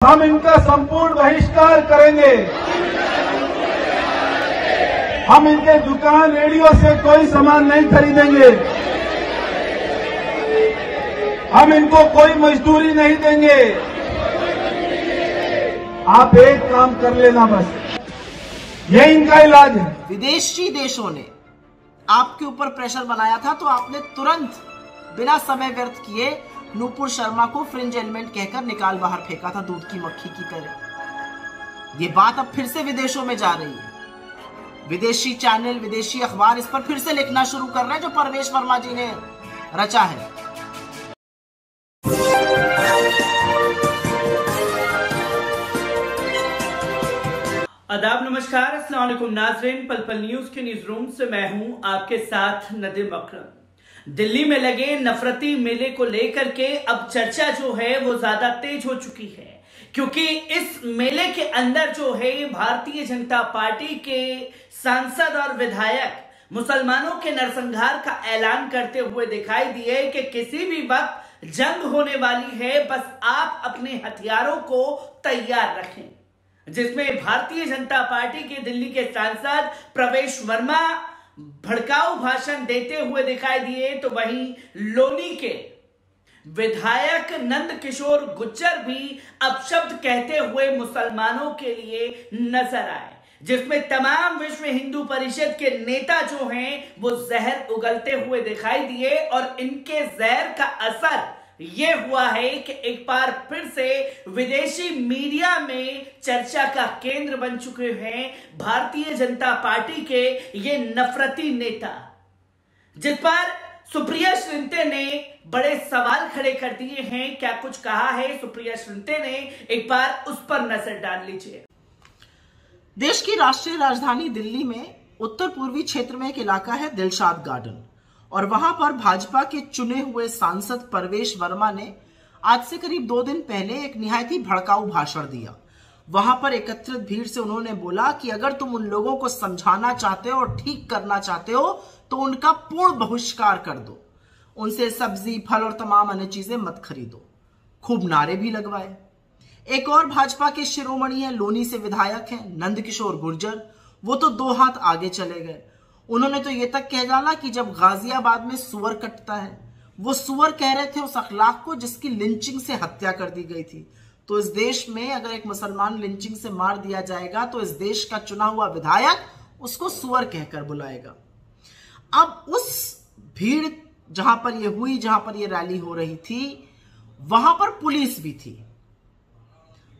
हम इनका संपूर्ण बहिष्कार करेंगे। हम इनके दुकान रेडियो से कोई सामान नहीं खरीदेंगे। हम इनको कोई मजदूरी नहीं देंगे। आप एक काम कर लेना बस, यही इनका इलाज है। विदेशी देशों ने आपके ऊपर प्रेशर बनाया था तो आपने तुरंत बिना समय व्यर्थ किए नूपुर शर्मा को फ्रिंज एलिमेंट कहकर निकाल बाहर फेंका था, दूध की मक्खी की तरह। ये बात अब फिर से विदेशों में जा रही है। विदेशी चैनल, विदेशी अखबार इस पर फिर से लिखना शुरू कर रहे हैं जो परवेश वर्मा जी ने रचा है। आदाब, नमस्कार, अस्सलाम वालेकुम नाज़रीन। पल पल न्यूज के न्यूज रूम से मैं हूं आपके साथ नदीम अकरम। दिल्ली में लगे नफरती मेले को लेकर के अब चर्चा जो है वो ज्यादा तेज हो चुकी है, क्योंकि इस मेले के अंदर जो है भारतीय जनता पार्टी के सांसद और विधायक मुसलमानों के नरसंहार का ऐलान करते हुए दिखाई दिए कि किसी भी वक्त जंग होने वाली है, बस आप अपने हथियारों को तैयार रखें। जिसमें भारतीय जनता पार्टी के दिल्ली के सांसद प्रवेश वर्मा भड़काऊ भाषण देते हुए दिखाई दिए, तो वहीं लोनी के विधायक नंद किशोर गुर्जर भी अपशब्द कहते हुए मुसलमानों के लिए नजर आए, जिसमें तमाम विश्व हिंदू परिषद के नेता जो हैं वो जहर उगलते हुए दिखाई दिए। और इनके जहर का असर ये हुआ है कि एक बार फिर से विदेशी मीडिया में चर्चा का केंद्र बन चुके हैं भारतीय जनता पार्टी के ये नफरती नेता, जिस पर सुप्रिया श्रिंते ने बड़े सवाल खड़े कर दिए हैं। क्या कुछ कहा है सुप्रिया श्रिंते ने, एक बार उस पर नजर डाल लीजिए। देश की राष्ट्रीय राजधानी दिल्ली में उत्तर पूर्वी क्षेत्र में एक इलाका है दिलशाद गार्डन, और वहां पर भाजपा के चुने हुए सांसद परवेश वर्मा ने आज से करीब 2 दिन पहले एक निहायत ही भड़काऊ भाषण दिया। वहां पर एकत्रित भीड़ से उन्होंने बोला कि अगर तुम उन लोगों को समझाना चाहते हो और ठीक करना चाहते हो तो उनका पूर्ण बहिष्कार कर दो, उनसे सब्जी, फल और तमाम अन्य चीजें मत खरीदो। खूब नारे भी लगवाए। एक और भाजपा के शिरोमणि है, लोनी से विधायक है नंद किशोर गुर्जर, वो तो 2 हाथ आगे चले गए। उन्होंने तो ये तक कह डाला कि जब गाजियाबाद में सुअर कटता है, वो सुअर कह रहे थे उस अखलाक को जिसकी लिंचिंग से हत्या कर दी गई थी। तो इस देश में अगर एक मुसलमान लिंचिंग से मार दिया जाएगा तो इस देश का चुना हुआ विधायक उसको सुअर कहकर बुलाएगा। अब उस भीड़ जहां पर ये हुई, जहां पर ये रैली हो रही थी, वहां पर पुलिस भी थी।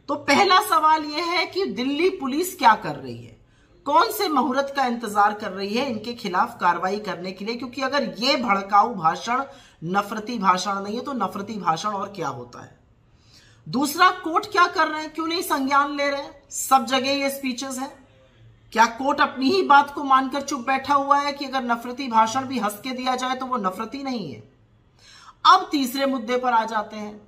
तो पहला सवाल यह है कि दिल्ली पुलिस क्या कर रही है, कौन से मुहूर्त का इंतजार कर रही है इनके खिलाफ कार्रवाई करने के लिए, क्योंकि अगर ये भड़काऊ भाषण नफरती भाषण नहीं है तो नफरती भाषण और क्या होता है। दूसरा, कोर्ट क्या कर रहे हैं, क्यों नहीं संज्ञान ले रहे हैं? सब जगह ये स्पीचेस हैं। क्या कोर्ट अपनी ही बात को मानकर चुप बैठा हुआ है कि अगर नफरती भाषण भी हंस के दिया जाए तो वो नफरती नहीं है? अब तीसरे मुद्दे पर आ जाते हैं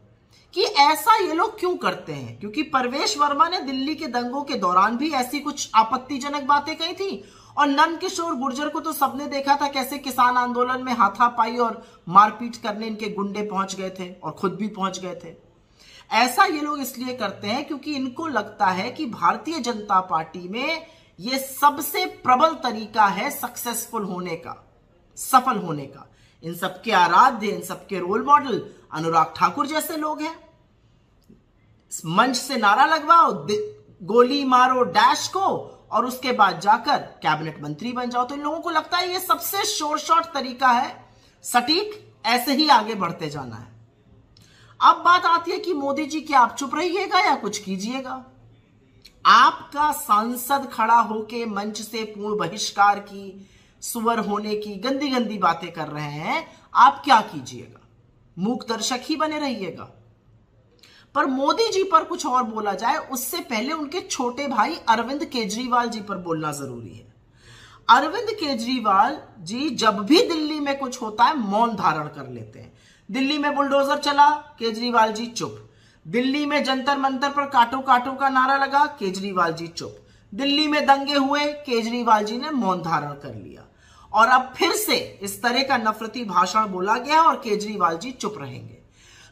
कि ऐसा ये लोग क्यों करते हैं, क्योंकि परवेश वर्मा ने दिल्ली के दंगों के दौरान भी ऐसी कुछ आपत्तिजनक बातें कही थी, और नंद किशोर गुर्जर को तो सबने देखा था कैसे किसान आंदोलन में हाथापाई और मारपीट करने इनके गुंडे पहुंच गए थे और खुद भी पहुंच गए थे। ऐसा ये लोग इसलिए करते हैं क्योंकि इनको लगता है कि भारतीय जनता पार्टी में ये सबसे प्रबल तरीका है सक्सेसफुल होने का, सफल होने का। इन सबके आराध्य, इन सबके रोल मॉडल अनुराग ठाकुर जैसे लोग हैं। मंच से नारा लगवाओ, गोली मारो डैश को, और उसके बाद जाकर कैबिनेट मंत्री बन जाओ। तो इन लोगों को लगता है ये सबसे शॉर्ट तरीका है, सटीक, ऐसे ही आगे बढ़ते जाना है। अब बात आती है कि मोदी जी क्या आप चुप रहिएगा या कुछ कीजिएगा? आपका सांसद खड़ा होके मंच से पूर्ण बहिष्कार की, सुअर होने की गंदी गंदी बातें कर रहे हैं, आप क्या कीजिएगा? मूक दर्शक ही बने रहिएगा? पर मोदी जी पर कुछ और बोला जाए उससे पहले उनके छोटे भाई अरविंद केजरीवाल जी पर बोलना जरूरी है। अरविंद केजरीवाल जी जब भी दिल्ली में कुछ होता है मौन धारण कर लेते हैं। दिल्ली में बुलडोजर चला, केजरीवाल जी चुप। दिल्ली में जंतर मंतर पर काटो काटो का नारा लगा, केजरीवाल जी चुप। दिल्ली में दंगे हुए, केजरीवाल जी ने मौन धारण कर लिया। और अब फिर से इस तरह का नफरती भाषण बोला गया और केजरीवाल जी चुप रहेंगे।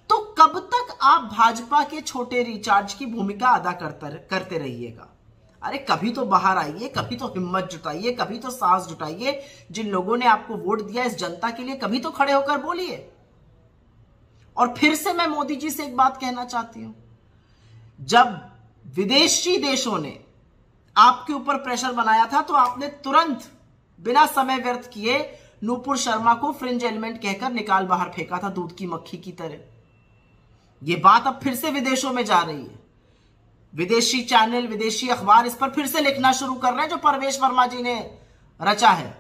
तो कब तक आप भाजपा के छोटे रिचार्ज की भूमिका अदा करते रहिएगा? अरे कभी तो बाहर आइए, कभी तो हिम्मत जुटाइए, कभी तो साहस जुटाइए। जिन लोगों ने आपको वोट दिया इस जनता के लिए, कभी तो खड़े होकर बोलिए। और फिर से मैं मोदी जी से एक बात कहना चाहती हूं, जब विदेशी देशों ने आपके ऊपर प्रेशर बनाया था तो आपने तुरंत बिना समय व्यर्थ किए नूपुर शर्मा को फ्रिंज एलिमेंट कहकर निकाल बाहर फेंका था, दूध की मक्खी की तरह। यह बात अब फिर से विदेशों में जा रही है। विदेशी चैनल, विदेशी अखबार इस पर फिर से लिखना शुरू कर रहे हैं जो परवेश वर्मा जी ने रचा है।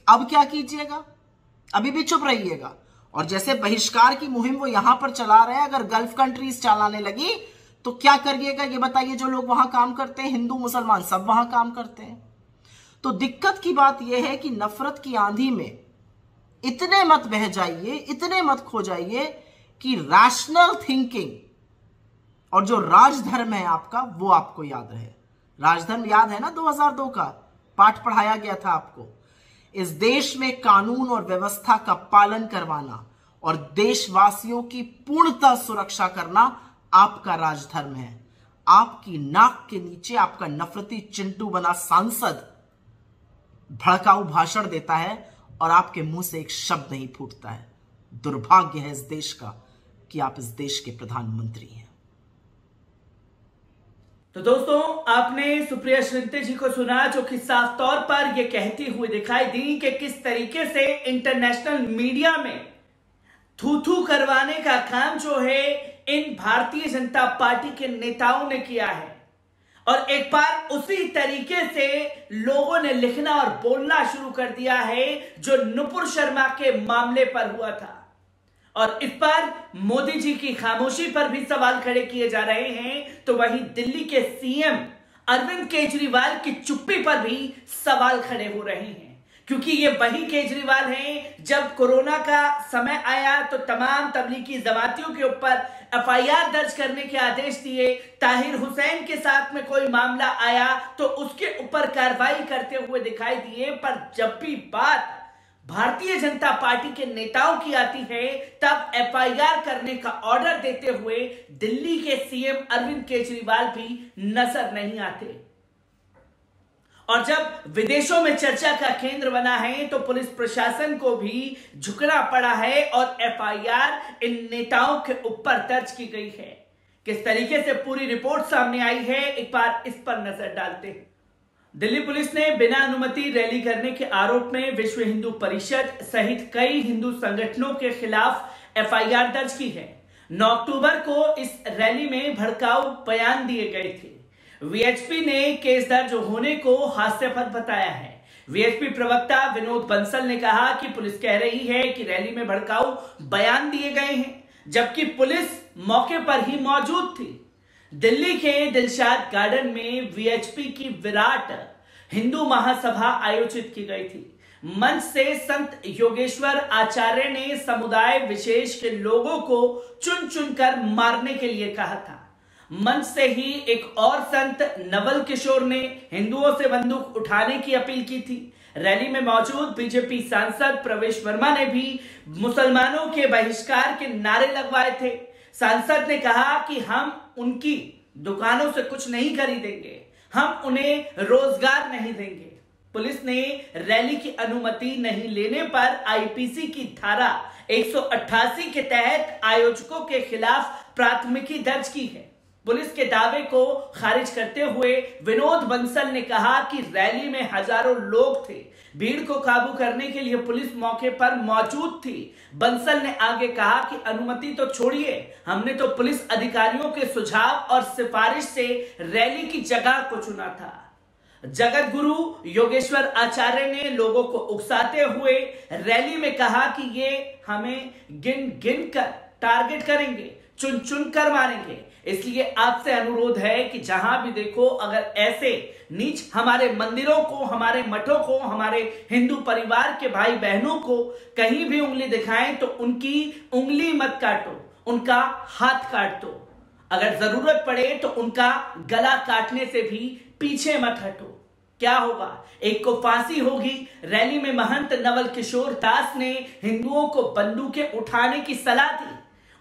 अब क्या कीजिएगा? अभी भी चुप रहिएगा। और जैसे बहिष्कार की मुहिम वो यहां पर चला रहे हैं, अगर गल्फ कंट्रीज चलाने लगी तो क्या करिएगा ये बताइए? जो लोग वहां काम करते हैं, हिंदू मुसलमान सब वहां काम करते हैं। तो दिक्कत की बात यह है कि नफरत की आंधी में इतने मत बह जाइए, इतने मत खो जाइए कि रैशनल थिंकिंग और जो राजधर्म है आपका वो आपको याद रहे। राजधर्म याद है ना? 2002 का पाठ पढ़ाया गया था आपको। इस देश में कानून और व्यवस्था का पालन करवाना और देशवासियों की पूर्णतः सुरक्षा करना आपका राजधर्म है। आपकी नाक के नीचे आपका नफरती चिंटू बना सांसद भड़काऊ भाषण देता है और आपके मुंह से एक शब्द नहीं फूटता है। दुर्भाग्य है इस देश का कि आप इस देश के प्रधानमंत्री हैं। तो दोस्तों, आपने सुप्रिया श्रिंते जी को सुना, जो कि साफ तौर पर यह कहती हुई दिखाई दी कि किस तरीके से इंटरनेशनल मीडिया में थू थू करवाने का काम जो है इन भारतीय जनता पार्टी के नेताओं ने किया है। और एक बार उसी तरीके से लोगों ने लिखना और बोलना शुरू कर दिया है जो नुपुर शर्मा के मामले पर हुआ था। और इस पर मोदी जी की खामोशी पर भी सवाल खड़े किए जा रहे हैं, तो वहीं दिल्ली के सीएम अरविंद केजरीवाल की चुप्पी पर भी सवाल खड़े हो रहे हैं। क्योंकि ये वही केजरीवाल हैं जब कोरोना का समय आया तो तमाम तबलीगी जमातियों के ऊपर एफआईआर दर्ज करने के आदेश दिए। ताहिर हुसैन के साथ में कोई मामला आया तो उसके ऊपर कार्रवाई करते हुए दिखाई दिए। पर जब भी बात भारतीय जनता पार्टी के नेताओं की आती है तब एफआईआर करने का ऑर्डर देते हुए दिल्ली के सीएम अरविंद केजरीवाल भी नजर नहीं आते। और जब विदेशों में चर्चा का केंद्र बना है तो पुलिस प्रशासन को भी झुकना पड़ा है और एफआईआर इन नेताओं के ऊपर दर्ज की गई है। किस तरीके से पूरी रिपोर्ट सामने आई है, एक बार इस पर नजर डालते हैं। दिल्ली पुलिस ने बिना अनुमति रैली करने के आरोप में विश्व हिंदू परिषद सहित कई हिंदू संगठनों के खिलाफ एफआईआर दर्ज की है। 9 अक्टूबर को इस रैली में भड़काऊ बयान दिए गए थे। वीएचपी ने केस दर्ज होने को हास्यास्पद बताया है। वीएचपी प्रवक्ता विनोद बंसल ने कहा कि पुलिस कह रही है कि रैली में भड़काऊ बयान दिए गए हैं, जबकि पुलिस मौके पर ही मौजूद थी। दिल्ली के दिलशाद गार्डन में वीएचपी की विराट हिंदू महासभा आयोजित की गई थी। मंच से संत योगेश्वर आचार्य ने समुदाय विशेष के लोगों को चुन चुनकर मारने के लिए कहा था। मंच से ही एक और संत नवल किशोर ने हिंदुओं से बंदूक उठाने की अपील की थी। रैली में मौजूद बीजेपी सांसद प्रवेश वर्मा ने भी मुसलमानों के बहिष्कार के नारे लगवाए थे। सांसद ने कहा कि हम उनकी दुकानों से कुछ नहीं खरीदेंगे, हम उन्हें रोजगार नहीं देंगे। पुलिस ने रैली की अनुमति नहीं लेने पर आईपीसी की धारा 188 के तहत आयोजकों के खिलाफ प्राथमिकी दर्ज की है। पुलिस के दावे को खारिज करते हुए विनोद बंसल ने कहा कि रैली में हजारों लोग थे, भीड़ को काबू करने के लिए पुलिस मौके पर मौजूद थी। बंसल ने आगे कहा कि अनुमति तो छोड़िए, हमने तो पुलिस अधिकारियों के सुझाव और सिफारिश से रैली की जगह को चुना था। जगत गुरु योगेश्वर आचार्य ने लोगों को उकसाते हुए रैली में कहा कि ये हमें गिन गिन कर टारगेट करेंगे, चुन चुन कर मारेंगे। इसलिए आपसे अनुरोध है कि जहां भी देखो अगर ऐसे नीच हमारे मंदिरों को, हमारे मठों को, हमारे हिंदू परिवार के भाई बहनों को कहीं भी उंगली दिखाएं तो उनकी उंगली मत काटो, उनका हाथ काट दो। अगर जरूरत पड़े तो उनका गला काटने से भी पीछे मत हटो। क्या होगा? एक को फांसी होगी। रैली में महंत नवल किशोर दास ने हिंदुओं को बंदूकें उठाने की सलाह दी।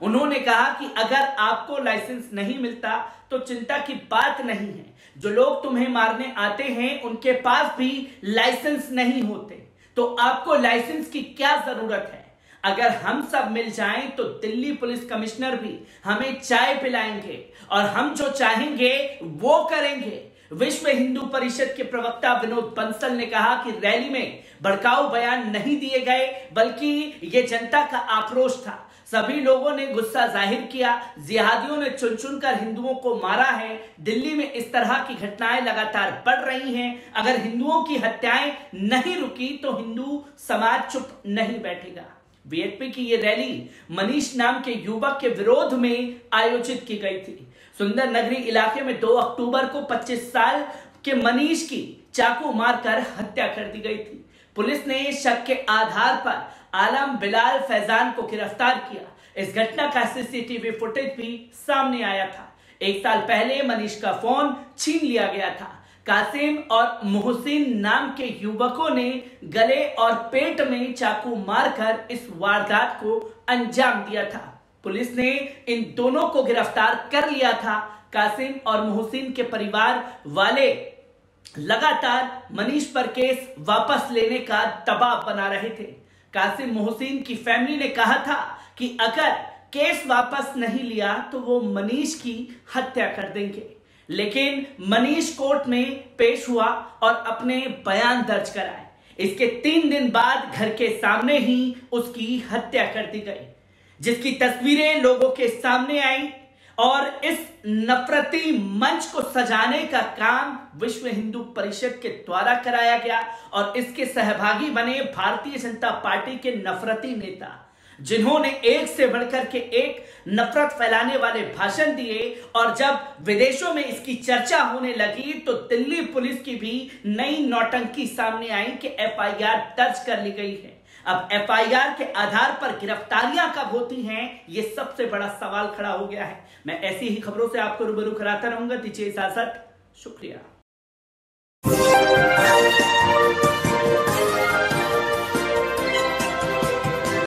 उन्होंने कहा कि अगर आपको लाइसेंस नहीं मिलता तो चिंता की बात नहीं है, जो लोग तुम्हें मारने आते हैं उनके पास भी लाइसेंस नहीं होते, तो आपको लाइसेंस की क्या जरूरत है। अगर हम सब मिल जाएं तो दिल्ली पुलिस कमिश्नर भी हमें चाय पिलाएंगे और हम जो चाहेंगे वो करेंगे। विश्व हिंदू परिषद के प्रवक्ता विनोद बंसल ने कहा कि रैली में भड़काऊ बयान नहीं दिए गए, बल्कि ये जनता का आक्रोश था। सभी लोगों ने गुस्सा जाहिर किया। जिहादियों ने चुन चुनकर हिंदुओं को मारा है। दिल्ली में इस तरह की घटनाएं लगातार बढ़ रही हैं। अगर हिंदुओं की हत्याएं नहीं रुकी तो हिंदू समाज चुप नहीं बैठेगा। बीएसपी की ये रैली मनीष नाम के युवक के विरोध में आयोजित की गई थी। सुंदर नगरी इलाके में 2 अक्टूबर को 25 साल के मनीष की चाकू मारकर हत्या कर दी गई थी। पुलिस ने शक के आधार पर आलम बिलाल फैजान को गिरफ्तार किया। इस घटना का सीसीटीवी फुटेज भी सामने आया था। 1 साल पहले मनीष का फोन छीन लिया गया था। कासिम और मोहसिन नाम के युवकों ने गले और पेट में चाकू मारकर इस वारदात को अंजाम दिया था। पुलिस ने इन दोनों को गिरफ्तार कर लिया था। कासिम और मोहसिन के परिवार वाले लगातार मनीष पर केस वापस लेने का दबाव बना रहे थे। कासिम मोहसिन की फैमिली ने कहा था कि अगर केस वापस नहीं लिया तो वो मनीष की हत्या कर देंगे, लेकिन मनीष कोर्ट में पेश हुआ और अपने बयान दर्ज कराए। इसके 3 दिन बाद घर के सामने ही उसकी हत्या कर दी गई, जिसकी तस्वीरें लोगों के सामने आई और इस नफरती मंच को सजाने का काम विश्व हिंदू परिषद के द्वारा कराया गया और इसके सहभागी बने भारतीय जनता पार्टी के नफरती नेता, जिन्होंने एक से बढ़कर के एक नफरत फैलाने वाले भाषण दिए। और जब विदेशों में इसकी चर्चा होने लगी तो दिल्ली पुलिस की भी नई नौटंकी सामने आई कि एफआईआर दर्ज कर ली गई है। अब एफआईआर के आधार पर गिरफ्तारियां कब होती हैं, ये सबसे बड़ा सवाल खड़ा हो गया है। मैं ऐसी ही खबरों से आपको रूबरू कराता रहूंगा। दीजिए इजाजत, शुक्रिया।